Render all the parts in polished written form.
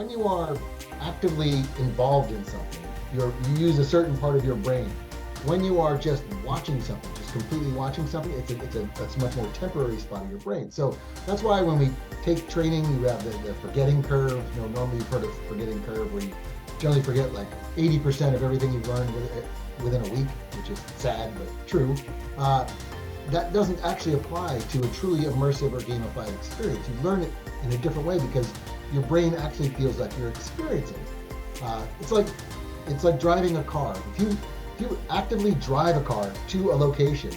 when you are actively involved in something, you use a certain part of your brain. When you are just watching something, just completely watching something, it's a much more temporary spot of your brain. So that's why when we take training, you have the forgetting curve. Normally you've heard of forgetting curve, where you generally forget like 80% of everything you've learned within a week, which is sad but true. That doesn't actually apply to a truly immersive or gamified experience. You learn it in a different way because your brain actually feels like you're experiencing it. It's like driving a car. If you actively drive a car to a location,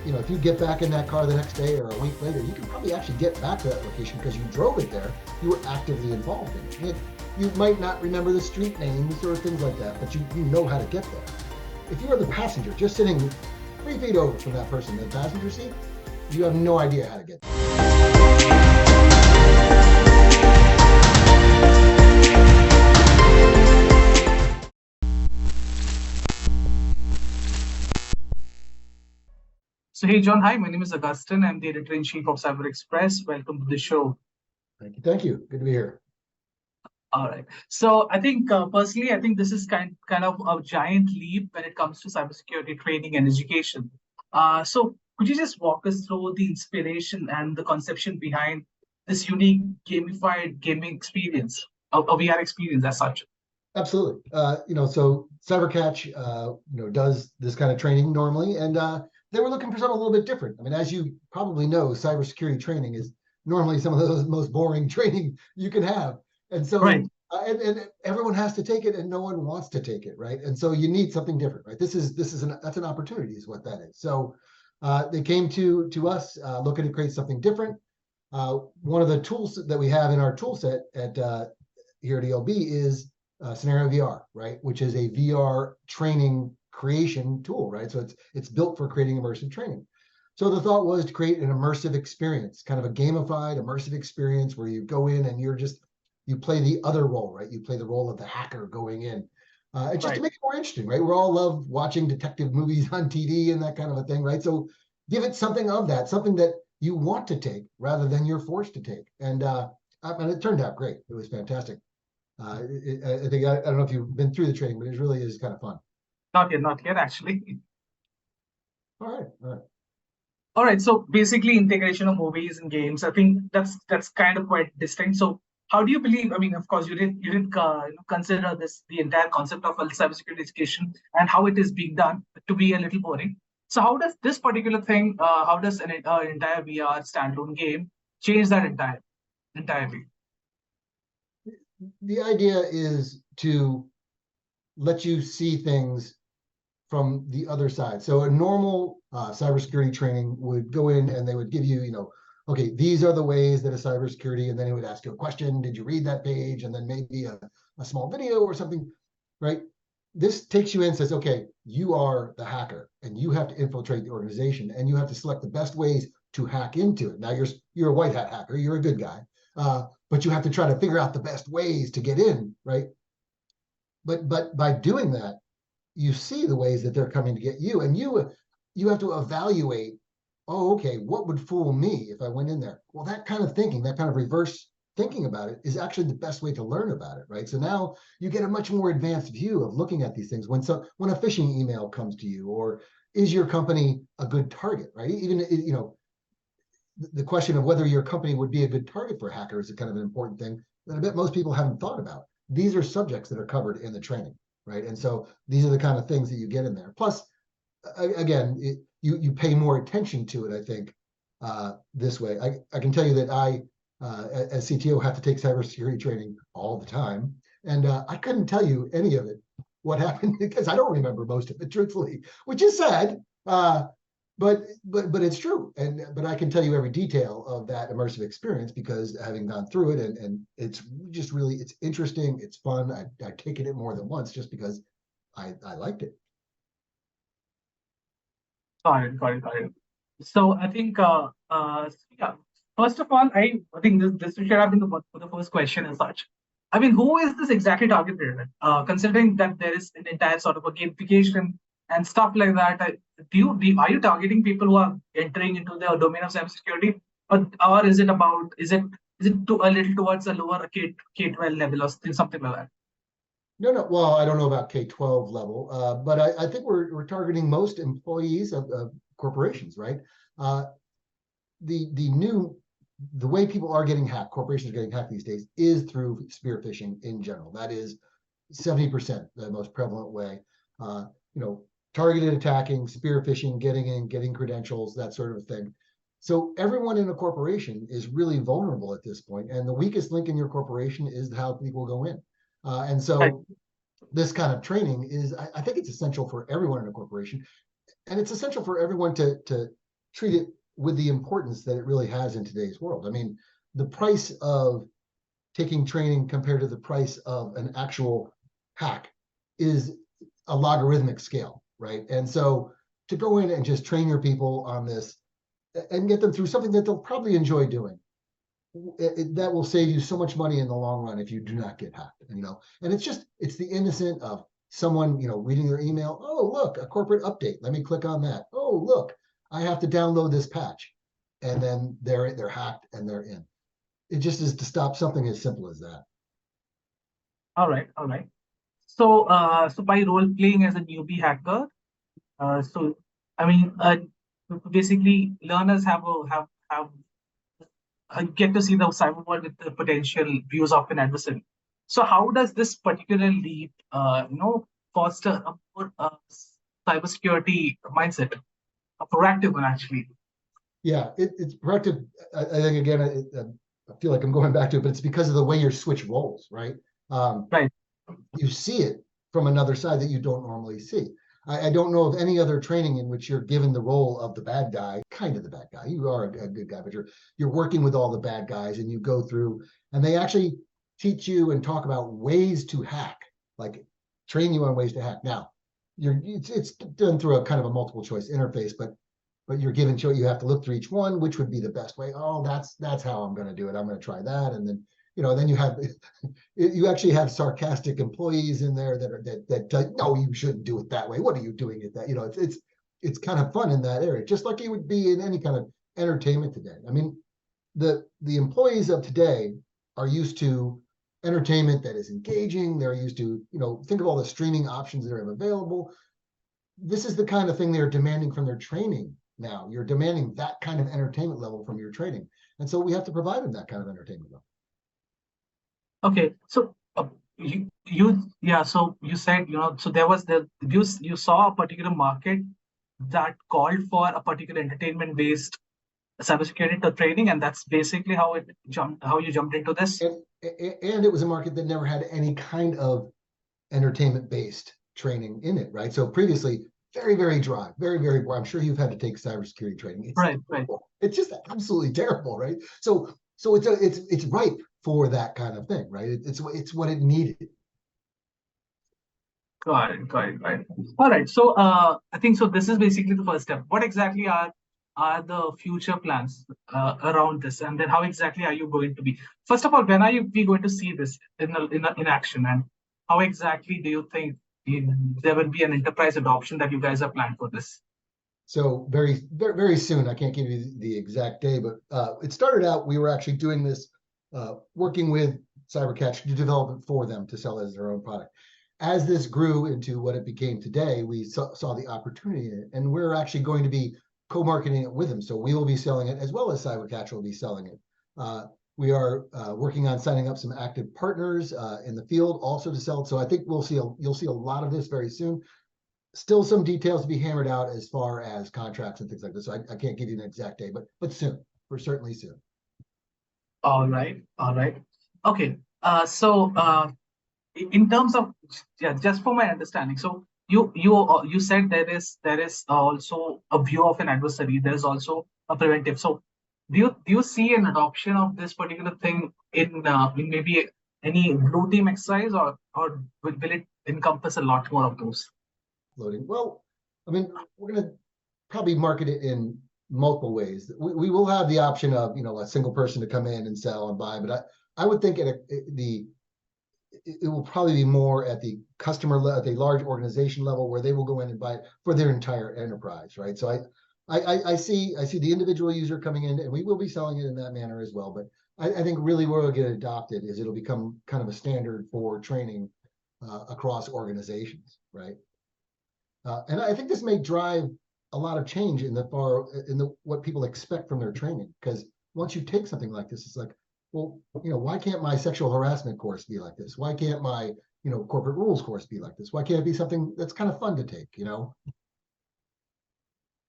if you get back in that car the next day or a week later, you can probably actually get back to that location because you drove it there. You were actively involved in it. You might not remember the street names or things like that, but you know how to get there. If you are the passenger, just sitting 3 feet over from that person in the passenger seat, you have no idea how to get there. So, hey, John, hi, my name is Augustin. I'm the editor-in-chief of Cyber Express. Welcome to the show. Thank you. Good to be here. All right. So I think personally, I think this is kind of a giant leap when it comes to cybersecurity training and education. So could you just walk us through the inspiration and the conception behind this unique gamified gaming experience, a VR experience as such? Absolutely. So CyberCatch, does this kind of training normally, and they were looking for something a little bit different. I mean, as you probably know, cybersecurity training is normally some of the most boring training you can have. And so, right. And everyone has to take it, and no one wants to take it, right? And so you need something different, right? That's an opportunity, is what that is. So they came to us looking to create something different. One of the tools that we have in our tool set at here at ELB is Scenario VR, right? Which is a VR training creation tool, right? So it's built for creating immersive training. So the thought was to create an immersive experience, kind of a gamified immersive experience where you go in and you play the other role, right? You play the role of the hacker going in. It's just to make it more interesting, right? We all love watching detective movies on TV and that kind of a thing, right? So give it something of that, something that you want to take rather than you're forced to take. And it turned out great. It was fantastic. I don't know if you've been through the training, but it really is kind of fun. Not yet, actually. All right. So basically, integration of movies and games, I think that's kind of quite distinct. So how do you believe? I mean, of course, you didn't consider the entire concept of cybersecurity education and how it is being done to be a little boring. So how does this particular thing? How does an entire VR standalone game change that entirely? The idea is to let you see things from the other side. So a normal cybersecurity training would go in and they would give you, okay, these are the ways that a cybersecurity, and then it would ask you a question. Did you read that page? And then maybe a small video or something, right? This takes you in and says, okay, you are the hacker and you have to infiltrate the organization and you have to select the best ways to hack into it. Now you're a white hat hacker, you're a good guy, but you have to try to figure out the best ways to get in, right? But by doing that, you see the ways that they're coming to get you, and you have to evaluate, oh, okay, what would fool me if I went in there? Well, that kind of thinking, that kind of reverse thinking about it is actually the best way to learn about it, right? So now you get a much more advanced view of looking at these things when a phishing email comes to you, or is your company a good target, right? Even, the question of whether your company would be a good target for hackers is kind of an important thing that I bet most people haven't thought about. These are subjects that are covered in the training, right? And so these are the kind of things that you get in there. Plus, again, you pay more attention to it, I think, this way. I can tell you that I, as CTO, have to take cybersecurity training all the time. And I couldn't tell you any of it, what happened, because I don't remember most of it, truthfully, which is sad. But it's true, but I can tell you every detail of that immersive experience because having gone through it, and it's just really, it's interesting, it's fun. I've taken it more than once just because I liked it. Got it. So I think, yeah. First of all, I think this should have been the first question as such. I mean, who is this exactly targeted at? Considering that there is an entire sort of a gamification and stuff like that, are you targeting people who are entering into the domain of cybersecurity, or is it is it a little towards a lower K-12 level or something like that? No. Well, I don't know about K-12 level, but I think we're targeting most employees of corporations, right? The way people are getting hacked, corporations are getting hacked these days, is through spear phishing in general. That is 70% the most prevalent way. Targeted attacking, spear phishing, getting credentials, that sort of thing. So everyone in a corporation is really vulnerable at this point, and the weakest link in your corporation is how people go in. And so Right. this kind of training is, I think it's essential for everyone in a corporation, and it's essential for everyone to treat it with the importance that it really has in today's world. I mean, the price of taking training compared to the price of an actual hack is a logarithmic scale, right? And so to go in and just train your people on this and get them through something that they'll probably enjoy doing, that will save you so much money in the long run if you do not get hacked. And it's the innocent of someone reading their email. Oh, look, a corporate update, let me click on that. Oh, look, I have to download this patch, and then they're hacked and they're in. It just is to stop something as simple as that. All right. So so by role playing as a newbie hacker, basically learners get to see the cyber world with the potential views of an adversary. So how does this particular leap, foster a more cybersecurity mindset, a proactive one actually? Yeah, it's proactive. I think again, I feel like I'm going back to it, but it's because of the way your switch rolls, right? Right. You see it from another side that you don't normally see. I don't know of any other training in which you're given the role of the bad guy, kind of the bad guy. You are a good guy, but you're working with all the bad guys, and you go through, and they actually teach you and talk about ways to hack, like train you on ways to hack. Now, it's done through a kind of a multiple choice interface, but you're given, you have to look through each one, which would be the best way. Oh, that's how I'm going to do it. I'm going to try that, and then then you actually have sarcastic employees in there that no, you shouldn't do it that way. What are you doing it that? It's kind of fun in that area, just like it would be in any kind of entertainment today. I mean, the employees of today are used to entertainment that is engaging. They're used to, think of all the streaming options that are available. This is the kind of thing they're demanding from their training now. You're demanding that kind of entertainment level from your training. And so we have to provide them that kind of entertainment level. Okay, so so you said, so there was you saw a particular market that called for a particular entertainment based cybersecurity training, and that's basically how you jumped into this. And it was a market that never had any kind of entertainment based training in it, right? So previously, very, very dry, very, very boring. I'm sure you've had to take cybersecurity training. It's right. It's just absolutely terrible, right? So it's ripe for that kind of thing, right? It's what it needed. Got it. All right. So I think so. This is basically the first step. What exactly are the future plans around this, and then how exactly are you going to be? First of all, when are we going to see this in action, and how exactly do you think there will be an enterprise adoption that you guys have planned for this? So very, very, very soon. I can't give you the exact day, but it started out, we were actually doing this, working with CyberCatch to develop it for them to sell as their own product. As this grew into what it became today, we saw the opportunity in it, and we're actually going to be co-marketing it with them. So we will be selling it as well as CyberCatch will be selling it. We are working on signing up some active partners in the field also to sell it. So I think you'll see a lot of this very soon. Still some details to be hammered out as far as contracts and things like this. So I can't give you an exact day, but soon. We're certainly soon. All right. Okay. In terms of just for my understanding, so you said there is also a view of an adversary. There is also a preventive. So do you see an adoption of this particular thing in maybe any blue team exercise, or will it encompass a lot more of those? Loading. Well, I mean, we're going to probably market it in multiple ways. We will have the option of a single person to come in and sell and buy, but I would think it will probably be more at the customer level, at the large organization level, where they will go in and buy it for their entire enterprise, right? So I see the individual user coming in, and we will be selling it in that manner as well. But I think really where it'll get adopted is it'll become kind of a standard for training across organizations, right? And I think this may drive a lot of change in what people expect from their training. Because once you take something like this, it's like, well, why can't my sexual harassment course be like this? Why can't my, corporate rules course be like this? Why can't it be something that's kind of fun to take,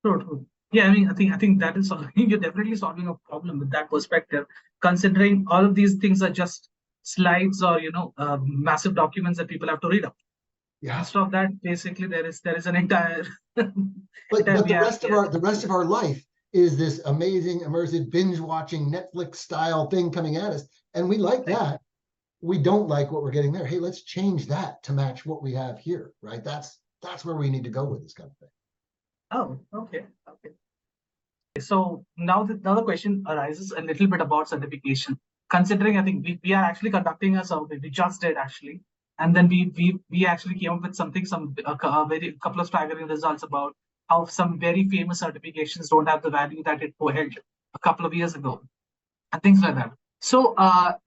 True. Yeah, I think that is solving. You're definitely solving a problem with that perspective, considering all of these things are just slides or massive documents that people have to read up. Yeah. Instead of that, basically there is an entire. But the rest of our life is this amazing immersive binge watching Netflix style thing coming at us, and we like that. We don't like what we're getting there. Hey, let's change that to match what we have here, right? That's where we need to go with this kind of thing. Oh, okay. So now the question arises a little bit about certification. Considering I think we are actually conducting a survey, we just did actually, and then we actually came up with some couple of staggering results about how some very famous certifications don't have the value that it held a couple of years ago, and things like that. So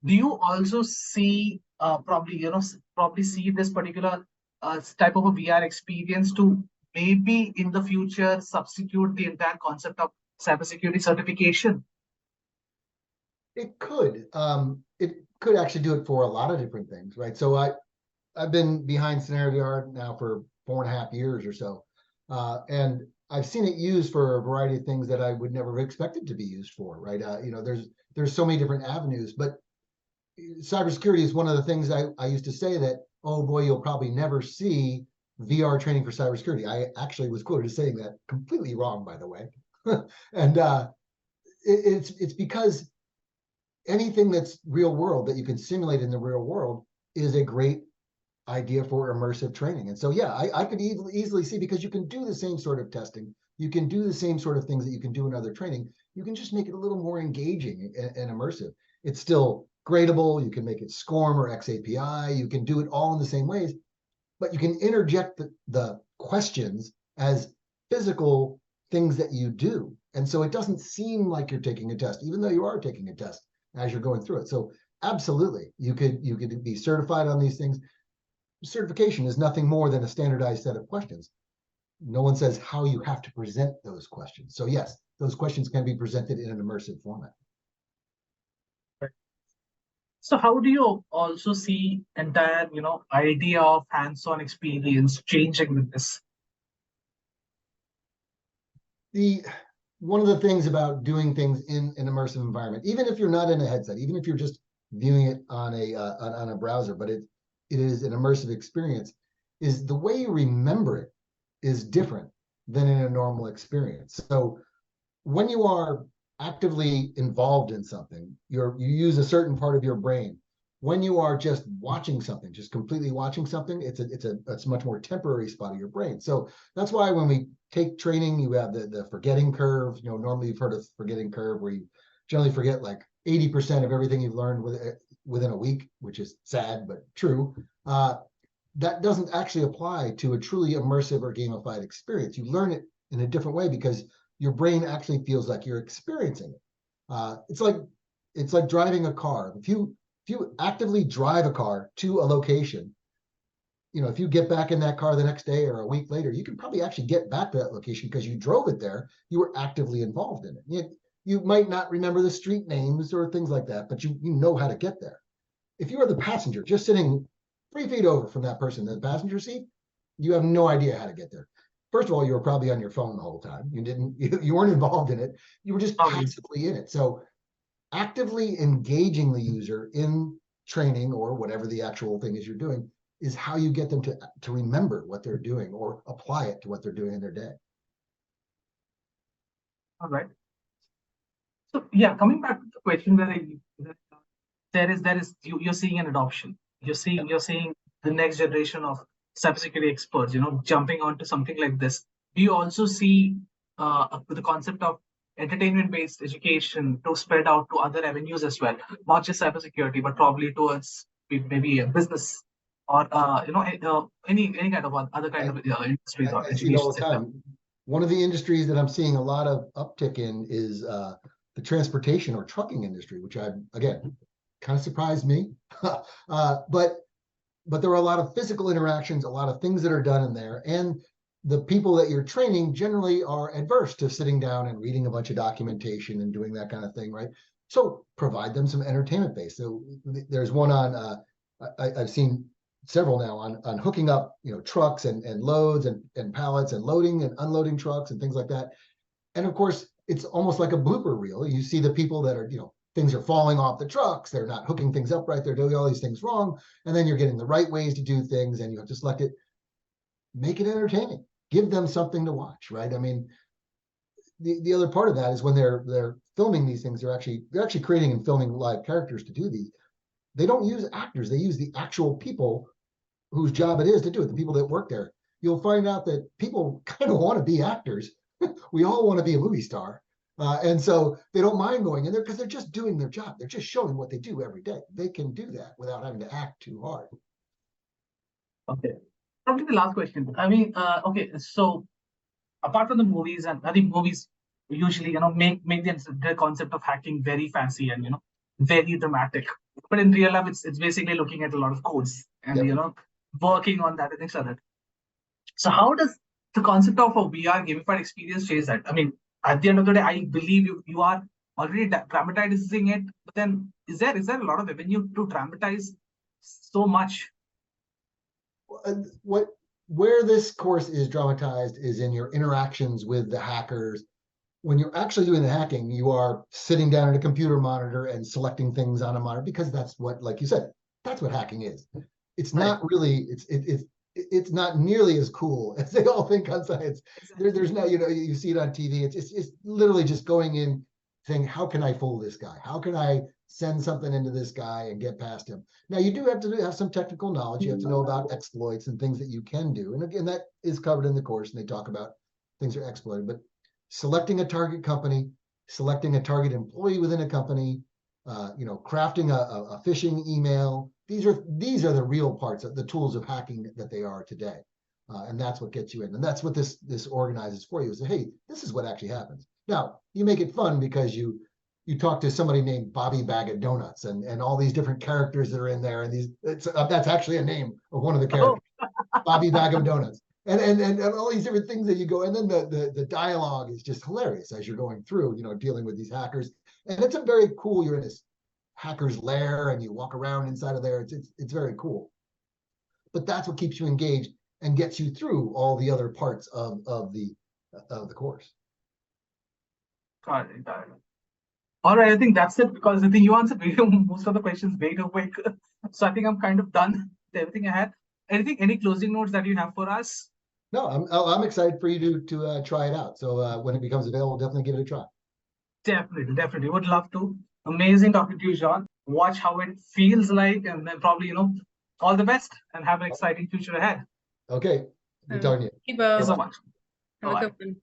do you also see probably see this particular type of a VR experience to maybe in the future substitute the entire concept of cybersecurity certification? It could. It could actually do it for a lot of different things, right? So I've been behind Scenario VR now for 4.5 years or so, and I've seen it used for a variety of things that I would never have expected to be used for, right? There's so many different avenues, but cybersecurity is one of the things I used to say that, oh boy, you'll probably never see VR training for cybersecurity. I actually was quoted as saying that completely wrong, by the way. And it's because anything that's real world that you can simulate in the real world is a great idea for immersive training. And so, yeah, I could easily see, because you can do the same sort of testing, you can do the same sort of things that you can do in other training. You can just make it a little more engaging and immersive. It's still gradable. You can make it SCORM or XAPI. You can do it all in the same ways, but you can interject the questions as physical things that you do. And so it doesn't seem like you're taking a test, even though you are taking a test as you're going through it. So absolutely, you could be certified on these things. Certification is nothing more than a standardized set of questions. No one says how you have to present those questions. So yes, those questions can be presented in an immersive format. So how do you also see entire, idea of hands-on experience changing with this? One of the things about doing things in an immersive environment, even if you're not in a headset, even if you're just viewing it on a browser, but it is an immersive experience, is the way you remember it is different than in a normal experience. So when you are actively involved in something, you use a certain part of your brain. When you are just watching something, just completely watching something, it's much more temporary spot of your brain. So that's why when we take training, you have the forgetting curve. Normally you've heard of forgetting curve, where you generally forget like 80% of everything you've learned within a week, which is sad but true. That doesn't actually apply to a truly immersive or gamified experience. You learn it in a different way because your brain actually feels like you're experiencing it. It's like driving a car. If you actively drive a car to a location, if you get back in that car the next day or a week later, you can probably actually get back to that location because you drove it there. You were actively involved in it. You might not remember the street names or things like that, but you know how to get there. If you are the passenger just sitting 3 feet over from that person in the passenger seat, you have no idea how to get there. First of all, you were probably on your phone the whole time. You weren't involved in it. You were just passively in it. So actively engaging the user in training or whatever the actual thing is you're doing is how you get them to remember what they're doing or apply it to what they're doing in their day. All right. So yeah, coming back to the question where you're seeing an adoption. You're seeing the next generation of cybersecurity experts, jumping onto something like this. Do you also see the concept of entertainment-based education to spread out to other avenues as well, not just cybersecurity, but probably towards maybe a business or any kind of other kind of industries or I see it all education the time. One of the industries that I'm seeing a lot of uptick in is the transportation or trucking industry, which again, kind of surprised me. But there are a lot of physical interactions, a lot of things that are done in there. And the people that you're training generally are adverse to sitting down and reading a bunch of documentation and doing that kind of thing, right? So provide them some entertainment base. So there's one on, I've seen several now on hooking up, trucks and loads and pallets and loading and unloading trucks and things like that. And of course, it's almost like a blooper reel. You see the people that are, things are falling off the trucks. They're not hooking things up right. They're doing all these things wrong. And then you're getting the right ways to do things, and you have to select it. Make it entertaining. Give them something to watch, right? I mean, the other part of that is when they're filming these things, they're actually creating and filming live characters to do these. They don't use actors. They use the actual people whose job it is to do it, the people that work there. You'll find out that people kind of want to be actors. We all want to be a movie star. And so they don't mind going in there because they're just doing their job. They're just showing what they do every day. They can do that without having to act too hard. Okay. Probably the last question. I mean, okay, so apart from the movies, and I think movies usually, make the concept of hacking very fancy and, very dramatic. But in real life, it's basically looking at a lot of codes and, working on that and things like that. So how does the concept of a VR gamified experience change that? I mean, at the end of the day, I believe you are already dramatizing it, but then is there a lot of avenue to dramatize so much? Where this course is dramatized is in your interactions with the hackers. When you're actually doing the hacking, you are sitting down at a computer monitor and selecting things on a monitor, because that's what, like you said, that's what hacking is. It's not really, it's not nearly as cool as they all think on science. There's no, you see it on TV. It's literally just going in saying, how can I fool this guy? How can I send something into this guy and get past him? Now, you do have to have some technical knowledge. You have to know about exploits and things that you can do. And again, that is covered in the course, and they talk about things that are exploited. But selecting a target company, selecting a target employee within a company, crafting a phishing email. These are the real parts of the tools of hacking that they are today. And that's what gets you in. And that's what this organizes for you, is that, hey, this is what actually happens. Now, you make it fun because you talk to somebody named Bobby Bag of Donuts and all these different characters that are in there. And that's actually a name of one of the characters, Bobby Bag of Donuts. And all these different things that you go, and then the dialogue is just hilarious as you're going through, dealing with these hackers. And it's a very cool, you're in this hacker's lair and you walk around inside of there. It's very cool. But that's what keeps you engaged and gets you through all the other parts of the course. Got it. All right, I think that's it, because I think you answered most of the questions way too quick. So I think I'm kind of done with everything I had. Any closing notes that you have for us? No, I'm excited for you to try it out. So when it becomes available, definitely give it a try. Definitely. Would love to. Amazing talking to you, John. Watch how it feels like, and then probably, all the best and have an exciting future ahead. Okay. Good talking to you. Thank you so much. Have a good one.